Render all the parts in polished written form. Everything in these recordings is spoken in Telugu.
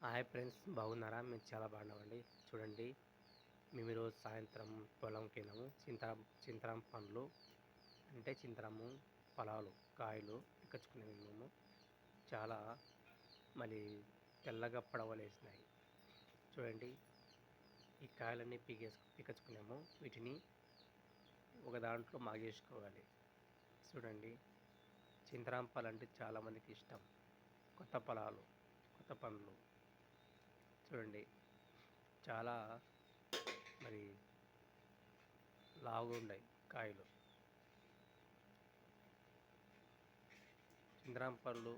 హాయ్ ఫ్రెండ్స్, బాగున్నారా? మేము చాలా బాగున్నామండి. చూడండి, మేము ఈరోజు సాయంత్రం పొలంకెళ్ళాము. చింతరం పండ్లు అంటే చింతరము ఫలాలు, కాయలు పిక్కచ్చుకునేవి మేము. చాలా మళ్ళీ తెల్లగా పడవలేసినాయి. చూడండి, ఈ కాయలన్నీ పిక్కచ్చుకున్నాము. వీటిని ఒక దాంట్లో మాగేసుకోవాలి. చూడండి, చింతరం పళ్ళు అంటే చాలామందికి ఇష్టం. కొత్త ఫలాలు, కొత్త పండ్లు. చూడండి, చాలా మరి లావుగా ఉన్నాయి కాయలు. చింతరాం పళ్ళు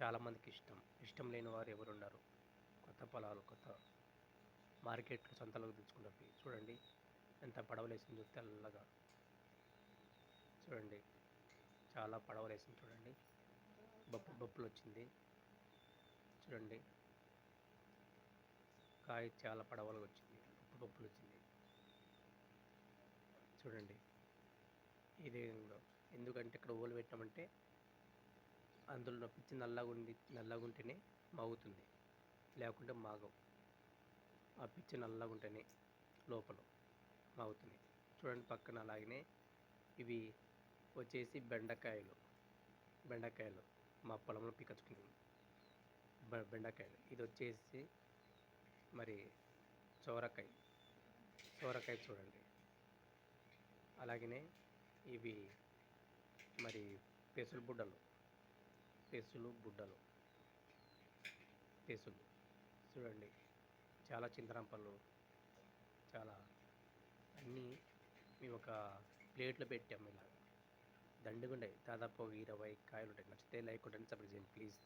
చాలామందికి ఇష్టం లేని వారు ఎవరు ఉండరు. కొత్త పొలాలు, కొత్త మార్కెట్లు, సంతలకు తెచ్చుకుంటారు. చూడండి, ఎంత పడవలేసిందో తెల్లగా. చూడండి, చాలా పడవలేసింది. చూడండి, బొప్పులు వచ్చింది. చూడండి, కాయ చాలా పడవలుగా వచ్చింది, బొప్పులు వచ్చింది. చూడండి, ఇదే ఎందుకంటే ఇక్కడ ఓలు పెట్టామంటే అందులో పిచ్చి నల్లగా ఉంటేనే మాగుతుంది, లేకుంటే మాగవు. ఆ పిచ్చి నల్లగా ఉంటేనే లోపల మాగుతుంది. చూడండి, పక్కన అలాగనే ఇవి వచ్చేసి బెండకాయలు మా పొలంలో పిక్కచ్చుకున్నాము. బెండకాయలు. ఇది వచ్చేసి మరి సోరకాయ చూడండి. అలాగనే ఇవి మరి పెసులు బుడ్డలు చూడండి, చాలా చింతరం పళ్ళు, చాలా అన్నీ మేము ఒక ప్లేట్లో పెట్టాము. ఇలా దండిగా ఉంటాయి. దాదాపు 20 కాయలు ఉంటాయి. నచ్చితే లైక్ కొట్టండి, సబ్స్క్రైబ్ చేయండి ప్లీజ్.